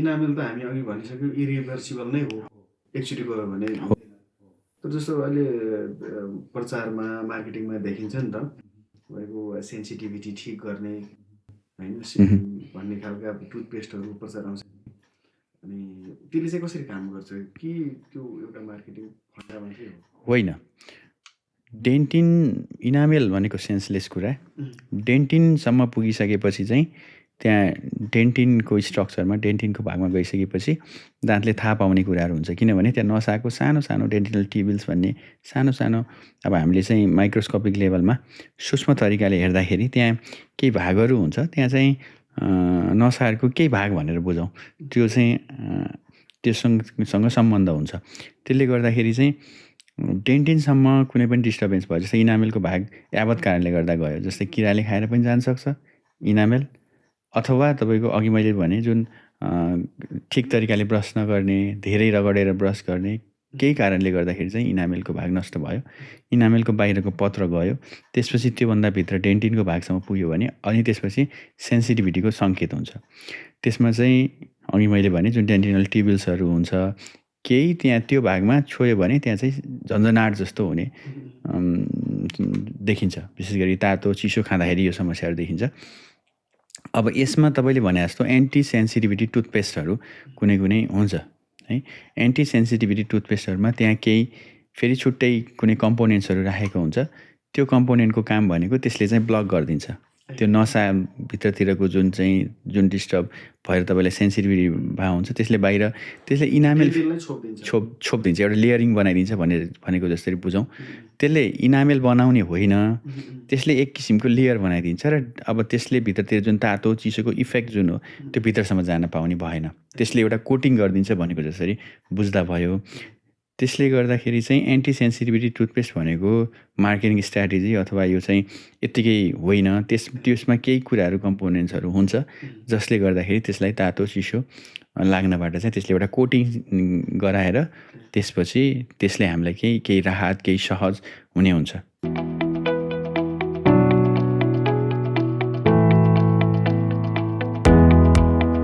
Enamel त हामी अघि भनिसक्यौँ इरिभर्सिबल नै हो एकचोटि गयो भने। तर जस्तो अहिले प्रचारमा मार्केटिङमा देखिन्छ नि त तपाईँको सेन्सिटिभिटी ठिक गर्ने होइन भन्ने खालको अब टुथपेस्टहरू प्रचार आउँछ। अनि त्यसले चाहिँ कसरी काम गर्छ कि त्यो एउटा मार्केटिङ फन्डा मात्रै हो? होइन, डेन्टिन इनामेल भनेको सेन्सलेस कुरा। डेन्टिनसम्म पुगिसकेपछि चाहिँ त्यहाँ डेन्टिनको स्ट्रक्चरमा डेन्टिनको भागमा गइसकेपछि दाँतले थाहा पाउने कुराहरू हुन्छ। किनभने त्यहाँ नसाको सानो सानो डेन्टिनल ट्युबल्स भन्ने सानो सानो अब हामीले चाहिँ माइक्रोस्कोपिक लेभलमा सूक्ष्म तरिकाले हेर्दाखेरि त्यहाँ केही भागहरू हुन्छ। त्यहाँ चाहिँ नसाहरूको केही भाग भनेर बुझौँ, त्यो चाहिँ त्योसँग सम्बन्ध हुन्छ। त्यसले गर्दाखेरि चाहिँ डेन्टिनसम्म कुनै पनि डिस्टर्बेन्स भयो, जस्तै इनामेलको भाग यावत कारणले गर्दा गयो, जस्तै किराले खाएर पनि जान सक्छ इनामेल, अथवा तपाईँको अघि मैले भने जुन ठिक तरिकाले ब्रस नगर्ने, धेरै रगडेर ब्रस गर्ने केही कारणले गर्दाखेरि चाहिँ इनामेलको भाग नष्ट भयो, इनामेलको बाहिरको पत्र गयो, त्यसपछि त्योभन्दा भित्र डेन्टिनको भागसम्म पुग्यो भने अनि त्यसपछि सेन्सिटिभिटीको सङ्केत हुन्छ। त्यसमा चाहिँ अघि मैले भने जुन डेन्टिनल ट्युबल्सहरू हुन्छ, केही त्यहाँ त्यो भागमा छोयो भने त्यहाँ चाहिँ झन्झनाट जस्तो हुने देखिन्छ। विशेष गरी तातो चिसो खाँदाखेरि यो समस्याहरू देखिन्छ। अब यसमा तपाईँले भने जस्तो एन्टी सेन्सिटिभिटी टुथपेस्टहरू कुनै कुनै हुन्छ है। एन्टी सेन्सिटिभिटी टुथपेस्टहरूमा त्यहाँ केही फेरि छुट्टै कुनै कम्पोनेन्ट्सहरू राखेको हुन्छ। त्यो कम्पोनेन्टको काम भनेको त्यसले चाहिँ ब्लक गरिदिन्छ त्यो नसाभित्रतिरको जुन डिस्टर्ब भएर तपाईँलाई सेन्सिटिभिटी भए हुन्छ, त्यसले बाहिर त्यसले इनामेल छोपिदिन्छ, एउटा लेयरिङ बनाइदिन्छ भनेको जसरी बुझौँ। त्यसले इनामेल बनाउने होइन, त्यसले एक किसिमको लेयर बनाइदिन्छ र अब त्यसले भित्रतिर जुन तातो चिसोको इफेक्ट जुन हो त्यो भित्रसम्म जान पाउने भएन। त्यसले एउटा कोटिङ गरिदिन्छ भनेको जसरी बुझ्दा भयो। त्यसले गर्दाखेरि चाहिँ एन्टी सेन्सिटिभिटी टुथपेस्ट भनेको मार्केटिङ स्ट्राटेजी अथवा यो चाहिँ यत्तिकै होइन। त्यसमा केही कुराहरू कम्पोनेन्ट्सहरू हुन्छ जसले गर्दाखेरि त्यसलाई तातो चिसो लाग्नबाट चाहिँ त्यसले एउटा कोटिङ गराएर त्यसपछि त्यसले हामीलाई केही राहत, केही सहज हुने हुन्छ।